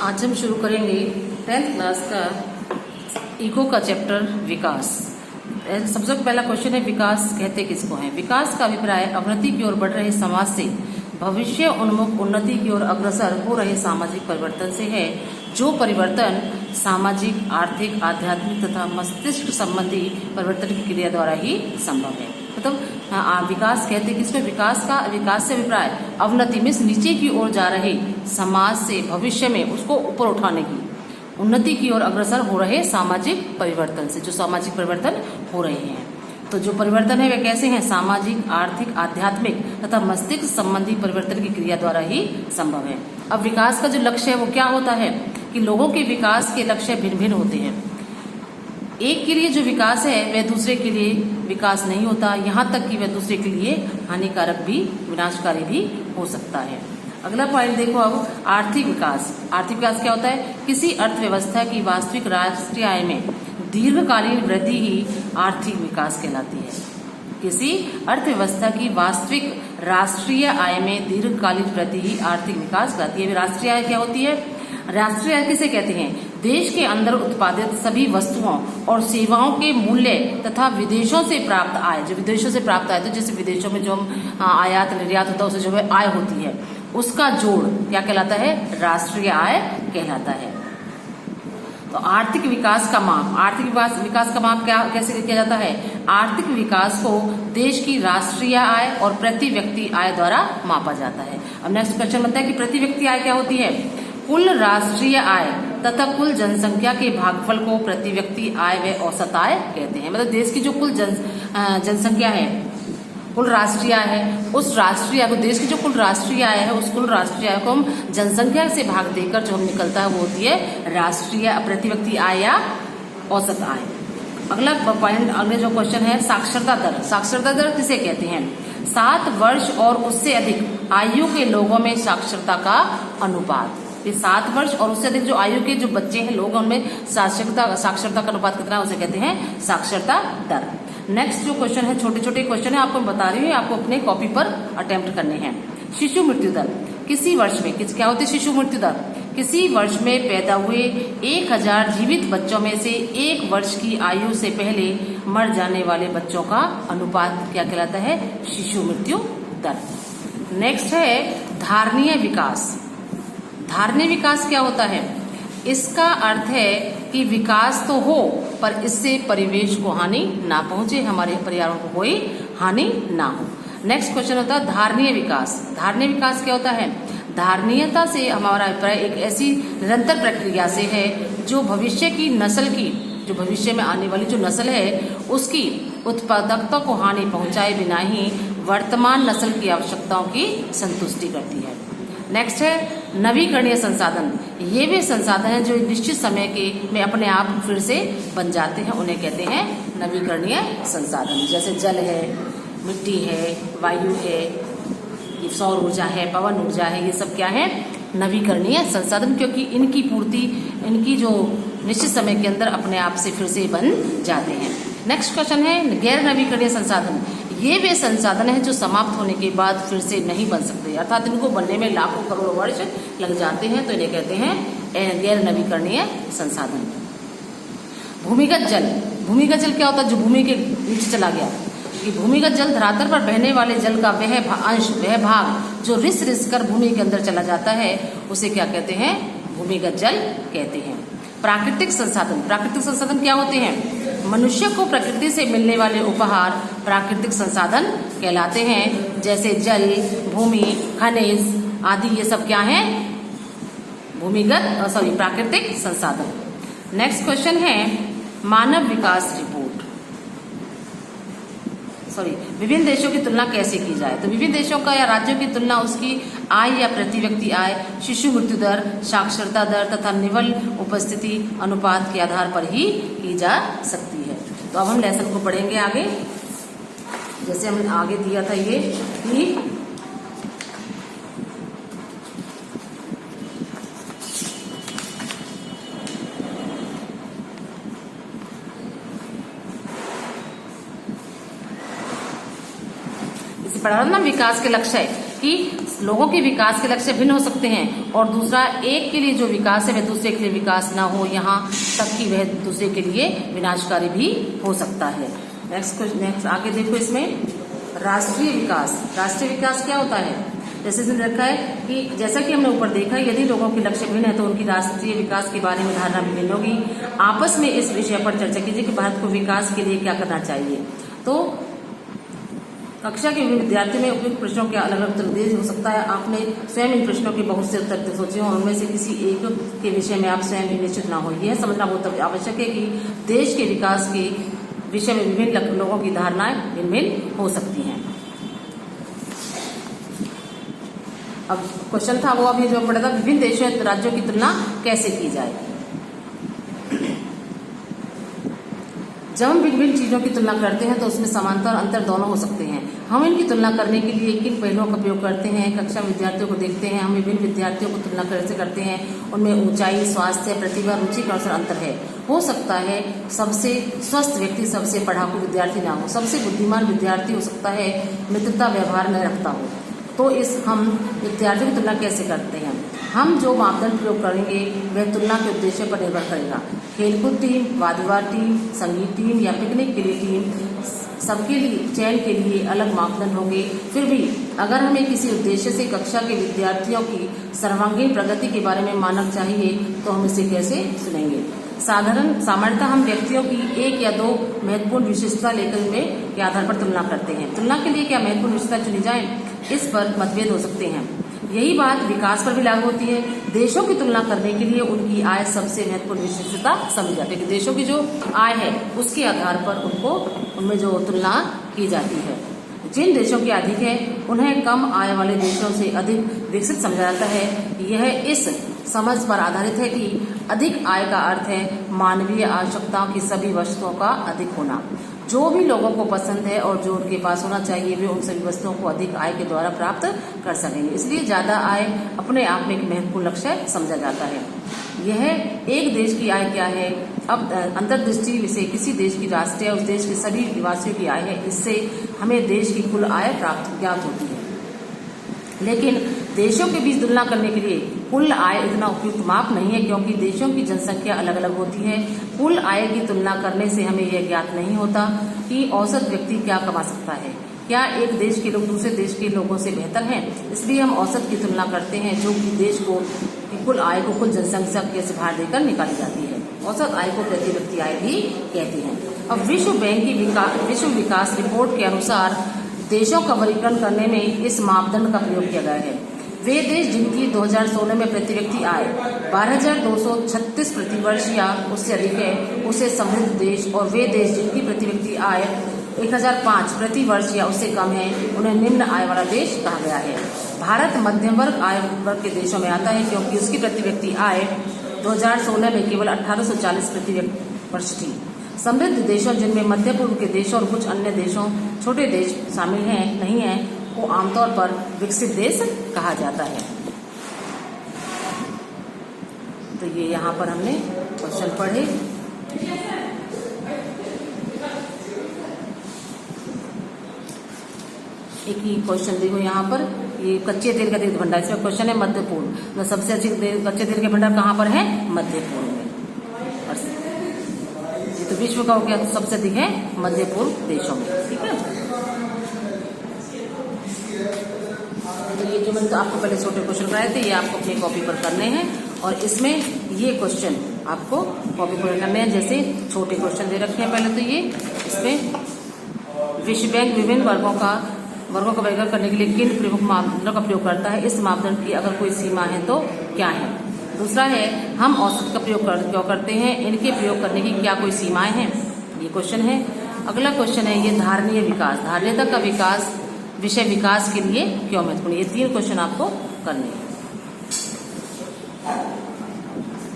आज हम शुरू करेंगे 10th क्लास का इको का चैप्टर विकास। सबसे पहला क्वेश्चन है, विकास कहते किसको हैं? विकास का अभिप्राय अवनति की ओर बढ़ रहे समाज से भविष्य उन्मुख उन्नति की ओर अग्रसर हो रहे सामाजिक परिवर्तन से है, जो परिवर्तन सामाजिक, आर्थिक, आध्यात्मिक तथा मस्तिष्क संबंधी परिवर्तन की क्रिया द्वारा ही संभव है। मतलब विकास कहते किसको? विकास से अभिप्राय अवनति मीन्स नीचे की ओर जा रहे समाज से भविष्य में उसको ऊपर उठाने की, उन्नति की ओर अग्रसर हो रहे सामाजिक परिवर्तन से, जो सामाजिक परिवर्तन हो रहे हैं। तो जो परिवर्तन है वे कैसे हैं? सामाजिक, आर्थिक, आध्यात्मिक तथा मस्तिष्क संबंधी परिवर्तन की क्रिया द्वारा ही संभव है। अब विकास का जो लक्ष्य है वो क्या होता है कि लोगों के विकास के लक्ष्य भिन्न भिन्न होते हैं। एक के लिए जो विकास है वह दूसरे के लिए विकास नहीं होता, यहाँ तक कि वह दूसरे के लिए हानिकारक भी, विनाशकारी भी हो सकता है। अगला पॉइंट देखो अब, आर्थिक विकास। आर्थिक विकास क्या होता है? किसी अर्थव्यवस्था की वास्तविक राष्ट्रीय आय में दीर्घकालीन वृद्धि ही आर्थिक विकास कहलाती है। किसी अर्थव्यवस्था की वास्तविक राष्ट्रीय आय में दीर्घकालीन वृद्धि ही आर्थिक विकास कहलाती है। राष्ट्रीय आय क्या होती है? राष्ट्रीय आय किसे कहते हैं? देश के अंदर उत्पादित सभी वस्तुओं और सेवाओं के मूल्य तथा विदेशों से प्राप्त आय। जो विदेशों से प्राप्त आय, तो जैसे विदेशों में जो हम आयात निर्यात होता है उससे जो है आय होती है, उसका जोड़ क्या कहलाता है? राष्ट्रीय आय कहलाता है। तो आर्थिक विकास का माप, विकास का माप क्या कैसे किया जाता है? आर्थिक विकास को देश की राष्ट्रीय आय और प्रति व्यक्ति आय द्वारा मापा जाता है। अब नेक्स्ट क्वेश्चन बनता है कि प्रति व्यक्ति आय क्या होती है? कुल राष्ट्रीय आय तथा कुल जनसंख्या के भागफल को प्रति व्यक्ति आय व औसत आय कहते हैं। मतलब देश की जो कुल जनसंख्या है, कुल राष्ट्रीय आय है, उस राष्ट्रीय आय को, देश की जो कुल राष्ट्रीय आय है उस कुल राष्ट्रीय आय को हम जनसंख्या से भाग देकर जो हम निकलता है वो होती है राष्ट्रीय प्रति व्यक्ति आय या औसत आय। अगला पॉइंट, अगले जो क्वेश्चन है, साक्षरता दर। साक्षरता दर किसे कहते हैं? 7 वर्ष और उससे अधिक आयु के लोगों में साक्षरता का अनुपात। 7 वर्ष और उससे अधिक जो आयु के जो बच्चे हैं, लोग, उनमें साक्षरता का अनुपात कितना, उसे कहते हैं साक्षरता दर। नेक्स्ट जो क्वेश्चन है, छोटे छोटे क्वेश्चन है, आपको बता रही हूँ, आपको अपने कॉपी पर अटेम्प्ट करने हैं। शिशु मृत्यु दर। किसी वर्ष में क्या होती है शिशु मृत्यु दर? किसी वर्ष में पैदा हुए 1000 जीवित बच्चों में से 1 वर्ष की आयु से पहले मर जाने वाले बच्चों का अनुपात क्या कहलाता है? शिशु मृत्यु दर। नेक्स्ट है धारणीय विकास। धारणीय विकास क्या होता है? इसका अर्थ है कि विकास तो हो पर इससे परिवेश को हानि ना पहुंचे, हमारे पर्यावरण को कोई हानि ना हो। नेक्स्ट क्वेश्चन होता है धारणीय विकास। धारणीय विकास क्या होता है? धारणीयता से हमारा अभिप्राय एक ऐसी निरंतर प्रक्रिया से है जो भविष्य की नस्ल की, जो भविष्य में आने वाली जो नस्ल है उसकी उत्पादकता को हानि पहुंचाए बिना ही वर्तमान नस्ल की आवश्यकताओं की संतुष्टि करती है। नेक्स्ट है नवीकरणीय संसाधन। ये वे संसाधन हैं जो निश्चित समय में अपने आप फिर से बन जाते हैं, उन्हें कहते हैं नवीकरणीय संसाधन। जैसे जल है, मिट्टी है, वायु है, सौर ऊर्जा है, पवन ऊर्जा है, ये सब क्या है? नवीकरणीय संसाधन, क्योंकि इनकी पूर्ति, इनकी जो निश्चित समय के अंदर अपने आप से फिर से बन जाते हैं। नेक्स्ट क्वेश्चन है गैर नवीकरणीय संसाधन। ये वे संसाधन हैं जो समाप्त होने के बाद फिर से नहीं बन सकते, अर्थात इनको बनने में लाखों करोड़ों वर्ष लग जाते हैं, तो इन्हें कहते हैं गैर नवीकरणीय संसाधन। भूमिगत जल। भूमिगत जल क्या होता है? जो भूमि के नीचे चला गया। कि भूमिगत जल धरातल पर बहने वाले जल का वह अंश, वह भाग जो रिस रिस कर भूमि के अंदर चला जाता है, उसे क्या कहते हैं? भूमिगत जल कहते हैं। प्राकृतिक संसाधन। प्राकृतिक संसाधन क्या होते हैं? मनुष्य को प्रकृति से मिलने वाले उपहार प्राकृतिक संसाधन कहलाते हैं, जैसे जल, भूमि, खनिज आदि, ये सब क्या हैं? प्राकृतिक संसाधन। नेक्स्ट क्वेश्चन है मानव विकास रिपोर्ट। विभिन्न देशों की तुलना कैसे की जाए? तो विभिन्न देशों का या राज्यों की तुलना उसकी आय या प्रति व्यक्ति आय, शिशु मृत्यु दर, साक्षरता दर तथा निवल उपस्थिति अनुपात के आधार पर ही की जा सकती है। तो अब हम लेसन को पढ़ेंगे आगे। जैसे हमने आगे दिया था ये कि पढ़ा ना, विकास के लक्ष्य है कि लोगों के विकास के लक्ष्य भिन्न हो सकते हैं, और दूसरा, एक के लिए जो विकास है वह दूसरे के लिए विकास ना हो, यहाँ तक कि वह दूसरे के लिए विनाशकारी भी हो सकता है। नेक्स्ट आगे देखो, इसमें राष्ट्रीय विकास। राष्ट्रीय विकास क्या होता है? जैसे इसमें रखा है कि जैसा कि हमने ऊपर देखा, यदि लोगों के लक्ष्य भिन्न है तो उनकी राष्ट्रीय विकास के बारे में धारणा भी भिन्न होगी। आपस में इस विषय पर चर्चा कीजिए कि भारत को विकास के लिए क्या करना चाहिए। तो कक्षा के विद्यार्थियों में उपयुक्त प्रश्नों के अलग अलग उत्तर दे हो सकता है। आपने स्वयं इन प्रश्नों के बहुत से उत्तर सोचे हों, उनमें से किसी एक के विषय में आप स्वयं भी निश्चित ना हो। यह समझना बहुत आवश्यक है कि देश के विकास के विषय में विभिन्न लोगों की धारणाएं भिन्न भिन्न हो सकती हैं। अब क्वेश्चन था वो अभी जो पढ़ा था, विभिन्न देशों राज्यों की तुलना कैसे की जाए। जब हम भिन्न भिन्न चीजों की तुलना करते हैं तो उसमें समानता और अंतर दोनों हो सकते हैं। हम इनकी तुलना करने के लिए किन पहलुओं का प्रयोग करते हैं? कक्षा में विद्यार्थियों को देखते हैं, हम विभिन्न विद्यार्थियों को तुलना कैसे करते हैं, उनमें ऊंचाई, स्वास्थ्य, प्रतिभा, रुचि का अवसर अंतर है। हो सकता है सबसे स्वस्थ व्यक्ति सबसे पढ़ाकू विद्यार्थी ना हो, सबसे बुद्धिमान विद्यार्थी हो सकता है मित्रता व्यवहार न रखता हो। तो हम विद्यार्थियों की तुलना कैसे करते हैं? हम जो मापदंड प्रयोग करेंगे वह तुलना के उद्देश्य पर निर्भर करेगा। खेलकूद टीम, वाद विवाद टीम, संगीत टीम या पिकनिक के लिए टीम, सबके लिए चयन के लिए अलग मापदंड होंगे। फिर भी अगर हमें किसी उद्देश्य से कक्षा के विद्यार्थियों की सर्वांगीण प्रगति के बारे में मानक चाहिए तो हम इसे कैसे चुनेंगे? सामान्यतः हम व्यक्तियों की एक या दो महत्वपूर्ण विशेषता लेकर उनमें के आधार पर तुलना करते हैं। तुलना के लिए क्या महत्वपूर्ण विशेषता चुनी जाए, इस पर मतभेद हो सकते हैं। यही बात विकास पर भी लागू होती है। देशों की तुलना करने के लिए उनकी आय सबसे महत्वपूर्ण विशेषता समझी जाती है कि देशों की जो आय है उसके आधार पर उनमें जो तुलना की जाती है। जिन देशों की अधिक है उन्हें कम आय वाले देशों से अधिक विकसित समझा जाता है। यह इस समझ पर आधारित है कि अधिक आय का अर्थ है मानवीय आवश्यकताओं की सभी वस्तुओं का अधिक होना। जो भी लोगों को पसंद है और जो उनके पास होना चाहिए वे उन सभी वस्तुओं को अधिक आय के द्वारा प्राप्त कर सकेंगे। इसलिए ज्यादा आय अपने आप में एक महत्वपूर्ण लक्ष्य समझा जाता है। यह एक देश की आय क्या है? अब अंतर्दृष्टि से किसी देश की राष्ट्रीय उस देश के सभी निवासियों की आय है, इससे हमें देश की कुल आय प्राप्त ज्ञात होती है। लेकिन देशों के बीच तुलना करने के लिए कुल आय इतना उपयुक्त माप नहीं है, क्योंकि देशों की जनसंख्या अलग अलग होती है। कुल आय की तुलना करने से हमें यह ज्ञात नहीं होता कि औसत व्यक्ति क्या कमा सकता है। क्या एक देश के लोग दूसरे देश के लोगों से बेहतर हैं? इसलिए हम औसत की तुलना करते हैं, जो कि देश को कुल आय को कुल जनसंख्या के से बाहर देकर निकाली जाती है। औसत आय को प्रति व्यक्ति आय भी कहते हैं। अब विश्व बैंक की विश्व विकास रिपोर्ट के अनुसार देशों का वर्गीकरण करने में इस मापदंड का प्रयोग किया गया है। वे देश जिनकी 2016 में प्रति व्यक्ति आय 12,236 प्रति वर्ष या उससे अधिक है उसे समृद्ध देश, और वे देश जिनकी प्रति व्यक्ति आय 1,005 प्रति वर्ष या उससे कम है उन्हें निम्न आय वाला देश कहा गया है। भारत मध्यम वर्ग आय वर्ग के देशों में आता है, क्योंकि उसकी प्रति व्यक्ति आय 2016 में केवल 1840 प्रति वर्ष थी। समृद्ध देशों जिनमें मध्य पूर्व के देशों और कुछ अन्य देशों छोटे देश शामिल हैं नहीं हैं को आमतौर पर विकसित देश कहा जाता है। तो ये यहाँ पर हमने क्वेश्चन पढ़े। एक ही क्वेश्चन देखो यहाँ पर, ये कच्चे तेल का तेल भंडार, इसमें क्वेश्चन है मध्य पूर्व, सबसे अधिक कच्चे तेल के भंडार कहाँ पर है? मध्य पूर्व में। तो विश्व का हो गया, तो सबसे अधिक है मध्य पूर्व देशों में। ठीक है, तो ये जो मैंने आपको पहले छोटे क्वेश्चन कराए थे ये आपको अपनी कॉपी पर करने हैं, और इसमें ये क्वेश्चन आपको कॉपी पर करने हैं। जैसे छोटे क्वेश्चन दे रखे हैं पहले, तो ये इसमें विश्व बैंक विभिन्न वर्गों का वर्गीकरण करने के लिए किन प्रमुख मापदंडों का प्रयोग करता है? इस मापदंड की अगर कोई सीमा है तो क्या है? दूसरा है, हम औसत का प्रयोग क्यों करते हैं? इनके प्रयोग करने की क्या कोई सीमाएं हैं? ये क्वेश्चन है। अगला क्वेश्चन है ये धारणीय विकास, धारणीयता का विकास विषय विकास के लिए क्यों महत्वपूर्ण? ये 3 क्वेश्चन आपको करने हैं।